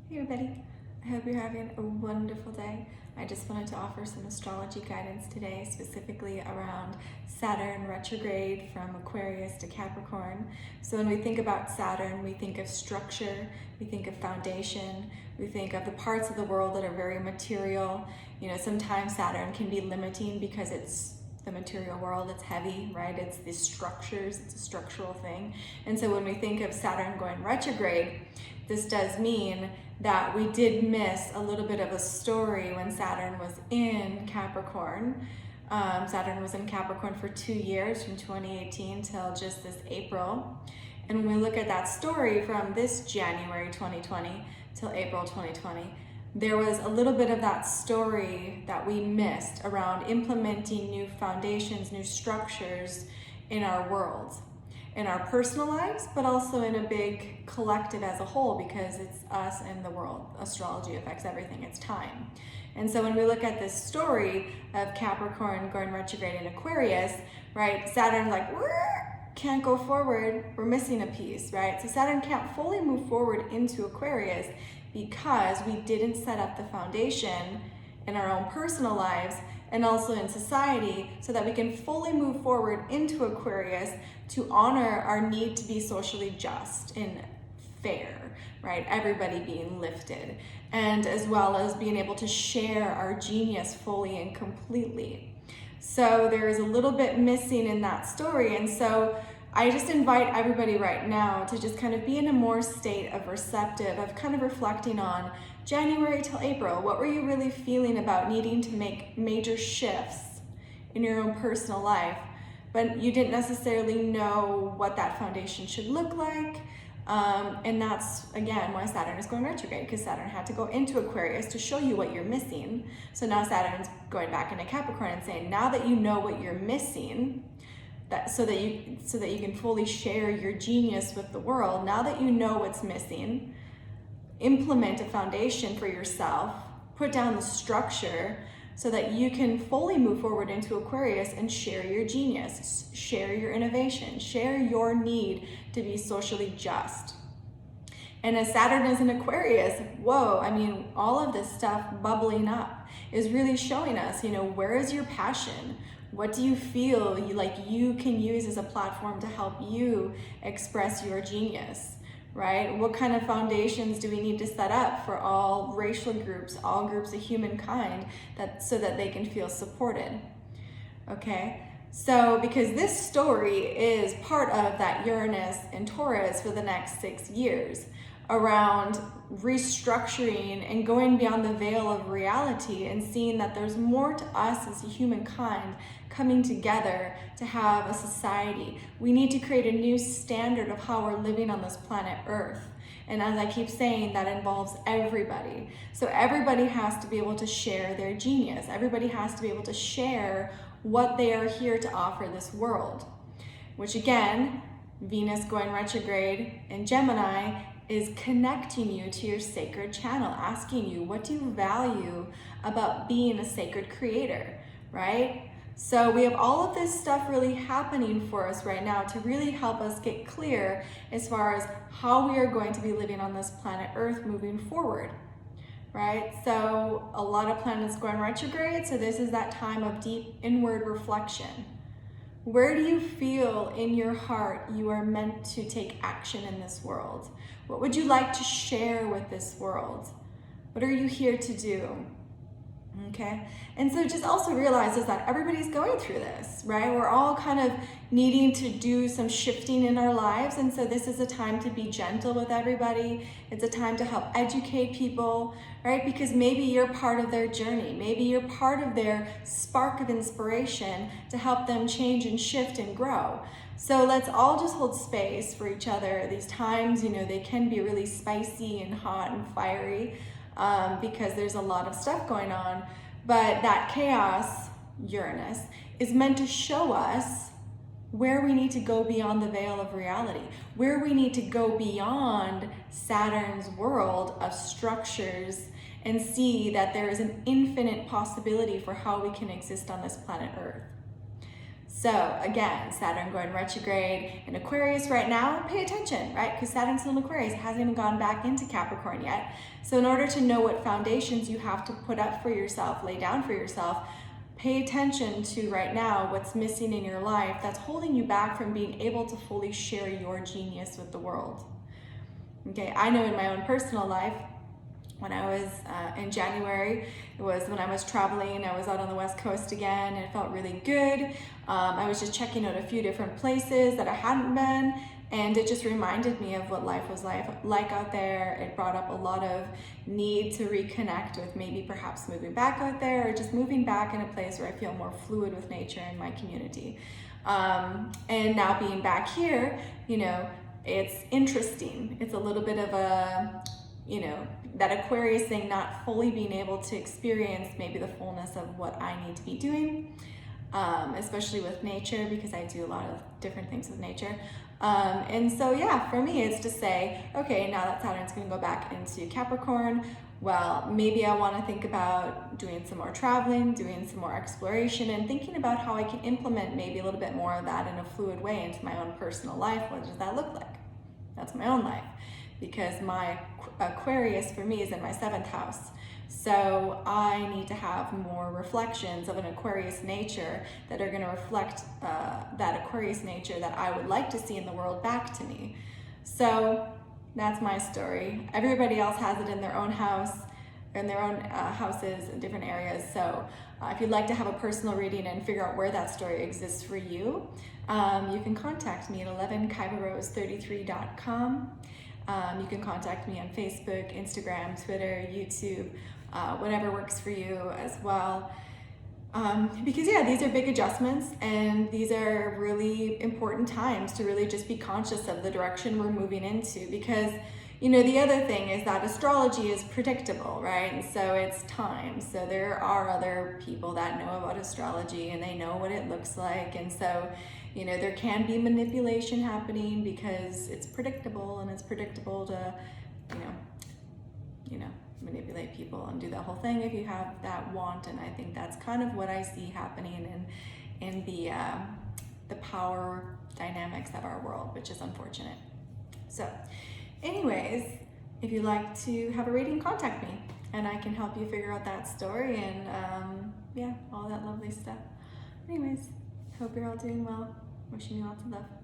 Hey everybody, I hope you're having a wonderful day. I just wanted to offer some astrology guidance today, specifically around Saturn retrograde from Aquarius to Capricorn. So when we think about Saturn, we think of structure, we think of foundation, we think of the parts of the world that are very material. Sometimes Saturn can be limiting because it's the material world, it's heavy, right? It's the structures, it's a structural thing. And so when we think of Saturn going retrograde, this does mean that we did miss a little bit of a story when Saturn was in Capricorn. Saturn was in Capricorn for 2 years, from 2018 till just this April. And when we look at that story from this January 2020 till April 2020, there was a little bit of that story that we missed around implementing new foundations, new structures in our world, in our personal lives, but also in a big collective as a whole, because it's us and the world. Astrology affects everything, it's time. And so when we look at this story of Capricorn going retrograde in Aquarius, right, Saturn's like, can't go forward, we're missing a piece, right? So Saturn can't fully move forward into Aquarius because we didn't set up the foundation in our own personal lives and also in society so that we can fully move forward into Aquarius to honor our need to be socially just and fair, right? Everybody being lifted, and as well as being able to share our genius fully and completely. So there is a little bit missing in that story, and so I just invite everybody right now to just kind of be in a more state of receptive, of kind of reflecting on January till April. What were you really feeling about needing to make major shifts in your own personal life, but you didn't necessarily know what that foundation should look like? And that's, again, why Saturn is going retrograde, because Saturn had to go into Aquarius to show you what you're missing. So now Saturn's going back into Capricorn and saying, now that you know what you're missing, so that you can fully share your genius with the world, now that you know what's missing, implement a foundation for yourself, put down the structure so that you can fully move forward into Aquarius and share your genius, share your innovation, share your need to be socially just. And as Saturn is in Aquarius, whoa, I mean, all of this stuff bubbling up is really showing us, where is your passion? What do you feel like you can use as a platform to help you express your genius, right? What kind of foundations do we need to set up for all racial groups, all groups of humankind, so that they can feel supported, okay? So, because this story is part of that Uranus and Taurus for the next 6 years, around restructuring and going beyond the veil of reality and seeing that there's more to us as a humankind coming together to have a society. We need to create a new standard of how we're living on this planet Earth. And as I keep saying, that involves everybody. So everybody has to be able to share their genius. Everybody has to be able to share what they are here to offer this world. Which again, Venus going retrograde in Gemini is connecting you to your sacred channel, asking you, what do you value about being a sacred creator, right? So we have all of this stuff really happening for us right now to really help us get clear as far as how we are going to be living on this planet Earth moving forward, right? So a lot of planets going retrograde, so this is that time of deep inward reflection. Where do you feel in your heart you are meant to take action in this world? What would you like to share with this world? What are you here to do? Okay, and so just also realize that everybody's going through this, right? We're all kind of needing to do some shifting in our lives, and so this is a time to be gentle with everybody. It's a time to help educate people, right? Because maybe you're part of their journey. Maybe you're part of their spark of inspiration to help them change and shift and grow. So let's all just hold space for each other. These times, they can be really spicy and hot and fiery, because there's a lot of stuff going on, but that chaos, Uranus, is meant to show us where we need to go beyond the veil of reality, where we need to go beyond Saturn's world of structures and see that there is an infinite possibility for how we can exist on this planet Earth. So again, Saturn going retrograde in Aquarius right now, pay attention, right? Because Saturn's still in Aquarius, it hasn't even gone back into Capricorn yet. So in order to know what foundations you have to put up for yourself, lay down for yourself, pay attention to right now what's missing in your life that's holding you back from being able to fully share your genius with the world. Okay, I know in my own personal life, when I was in January, it was when I was traveling, I was out on the West Coast again, and it felt really good. I was just checking out a few different places that I hadn't been, and it just reminded me of what life was like out there. It brought up a lot of need to reconnect with maybe perhaps moving back out there, or just moving back in a place where I feel more fluid with nature and my community. And now being back here, you know, it's interesting. It's a little bit of a, you know, that Aquarius thing, not fully being able to experience maybe the fullness of what I need to be doing, especially with nature, because I do a lot of different things with nature. And so, yeah, for me, it's to say, okay, now that Saturn's going to go back into Capricorn, well, maybe I want to think about doing some more traveling, doing some more exploration, and thinking about how I can implement maybe a little bit more of that in a fluid way into my own personal life. What does that look like? That's my own life, because my Aquarius for me is in my 7th house. So I need to have more reflections of an Aquarius nature that are going to reflect that Aquarius nature that I would like to see in the world back to me. So that's my story. Everybody else has it in their own house, in their own houses in different areas. So if you'd like to have a personal reading and figure out where that story exists for you, you can contact me at 11kaivarose33.com. You can contact me on Facebook, Instagram, Twitter, YouTube, whatever works for you as well. Because yeah, these are big adjustments, and these are really important times to really just be conscious of the direction we're moving into, because you know, the other thing is that astrology is predictable, right? And so it's time. So there are other people that know about astrology and they know what it looks like. And so, you know, there can be manipulation happening because it's predictable, and it's predictable to, manipulate people and do the whole thing if you have that want. And I think that's kind of what I see happening in the power dynamics of our world, which is unfortunate. So anyways, if you'd like to have a reading, contact me and I can help you figure out that story and yeah, all that lovely stuff. Anyways, hope you're all doing well. Wishing you lots of love.